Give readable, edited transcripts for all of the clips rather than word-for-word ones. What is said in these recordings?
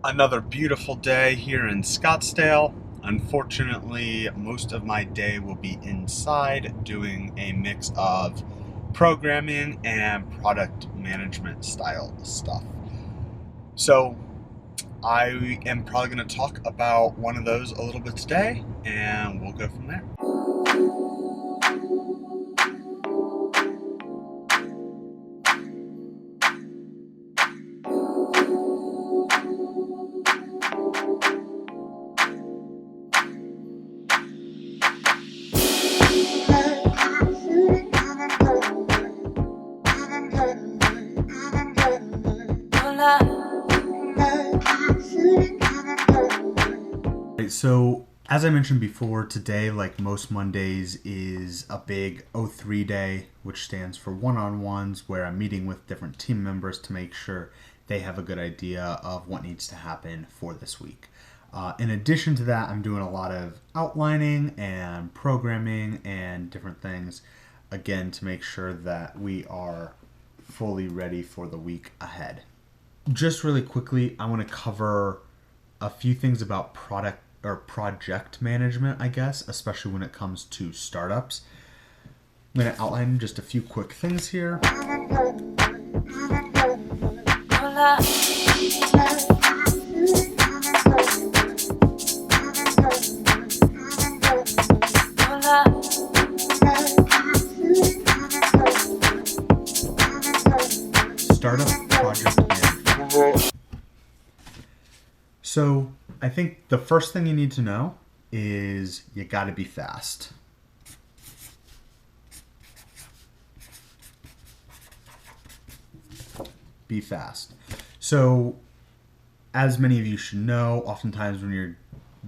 Another beautiful day here in Scottsdale. Unfortunately, most of my day will be inside doing a mix of programming and product management style stuff. So, I am probably going to talk about one of those a little bit today, and we'll go from there. So, as I mentioned before, today, like most Mondays, is a big O3 day, which stands for one-on-ones, where I'm meeting with different team members to make sure they have a good idea of what needs to happen for this week. In addition to that, I'm doing a lot of outlining and programming and different things, again, to make sure that we are fully ready for the week ahead. Just really quickly, I want to cover a few things about product or project management, I guess, especially when it comes to startups. I'm going to outline just a few quick things here. Startup project management. So, I think the first thing you need to know is you got to be fast. Be fast. So, as many of you should know, oftentimes when you're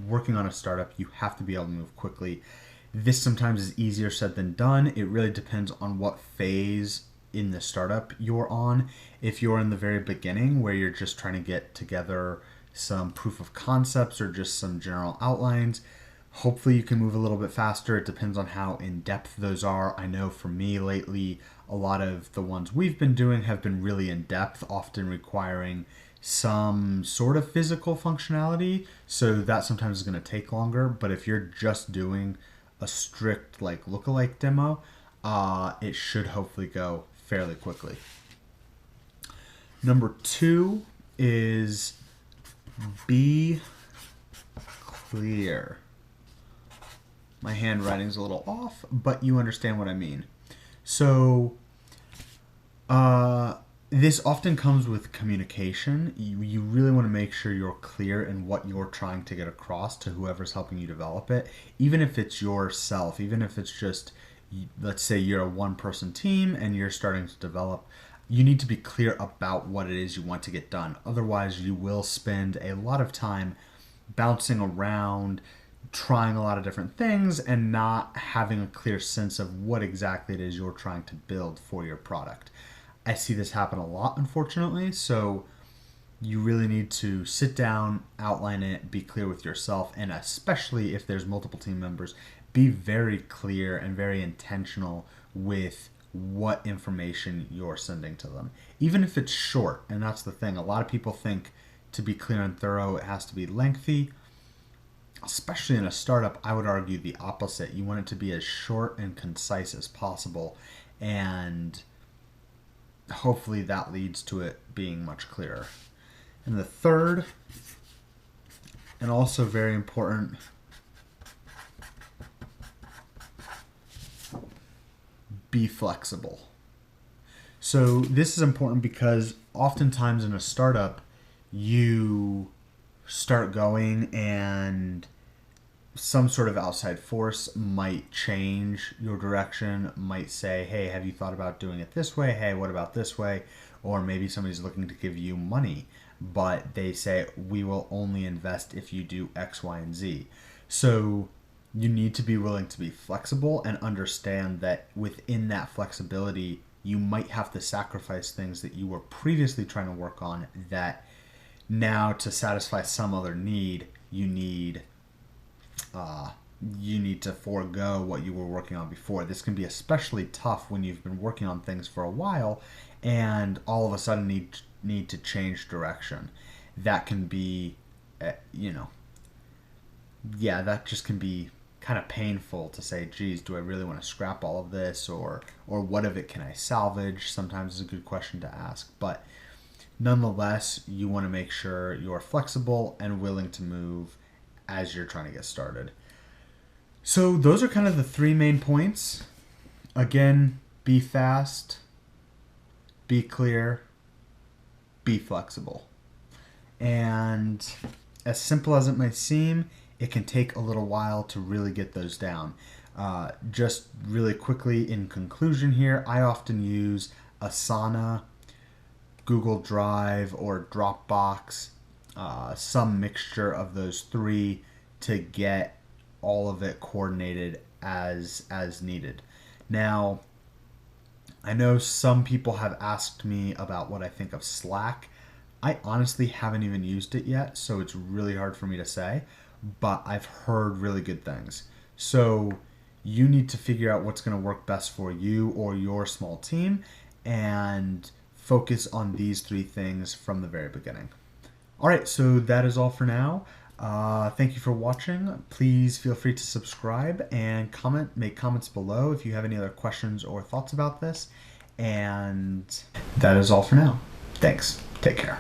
working on a startup, you have to be able to move quickly. This sometimes is easier said than done. It really depends on what phase in the startup you're on. If you're in the very beginning where you're just trying to get together some proof of concepts or just some general outlines, hopefully you can move a little bit faster. It depends on how in-depth those are. I know for me lately, a lot of the ones we've been doing have been really in-depth, often requiring some sort of physical functionality. So that sometimes is going to take longer. But if you're just doing a strict like lookalike demo, it should hopefully go fairly quickly. Number 2 is be clear. My handwriting's a little off, but you understand what I mean. So, this often comes with communication. You really want to make sure you're clear in what you're trying to get across to whoever's helping you develop it. Even if it's yourself, even if it's just, let's say you're a one-person team and you're starting to develop, you need to be clear about what it is you want to get done. Otherwise, you will spend a lot of time bouncing around, trying a lot of different things, and not having a clear sense of what exactly it is you're trying to build for your product. I see this happen a lot, unfortunately, so you really need to sit down, outline it, be clear with yourself, and especially if there's multiple team members, be very clear and very intentional with what information you're sending to them. Even if it's short, and that's the thing. A lot of people think to be clear and thorough, it has to be lengthy. Especially in a startup, I would argue the opposite. You want it to be as short and concise as possible, and hopefully that leads to it being much clearer. And the third, and also very important, be flexible. So this is important because oftentimes in a startup, you start going and some sort of outside force might change your direction, might say, hey, have you thought about doing it this way? Hey, what about this way? Or maybe somebody's looking to give you money, but they say, we will only invest if you do X, Y, and Z. So you need to be willing to be flexible and understand that within that flexibility, you might have to sacrifice things that you were previously trying to work on that now to satisfy some other need, you need to forego what you were working on before. This can be especially tough when you've been working on things for a while and all of a sudden need to change direction. that can be, you know, yeah, that just can be kind of painful to say, geez, do I really want to scrap all of this, or what of it can I salvage? Sometimes is a good question to ask, but nonetheless, you want to make sure you're flexible and willing to move as you're trying to get started. So those are kind of the three main points. Again, be fast, be clear, be flexible. And as simple as it might seem, it can take a little while to really get those down. Just really quickly in conclusion here, I often use Asana, Google Drive, or Dropbox, some mixture of those three to get all of it coordinated as needed. Now, I know some people have asked me about what I think of Slack. I honestly haven't even used it yet, so it's really hard for me to say, but I've heard really good things. So you need to figure out what's going to work best for you or your small team and focus on these three things from the very beginning. All right, so that is all for now. Thank you for watching. Please feel free to subscribe and comment. Make comments below if you have any other questions or thoughts about this. And that is all for now. Thanks. Take care.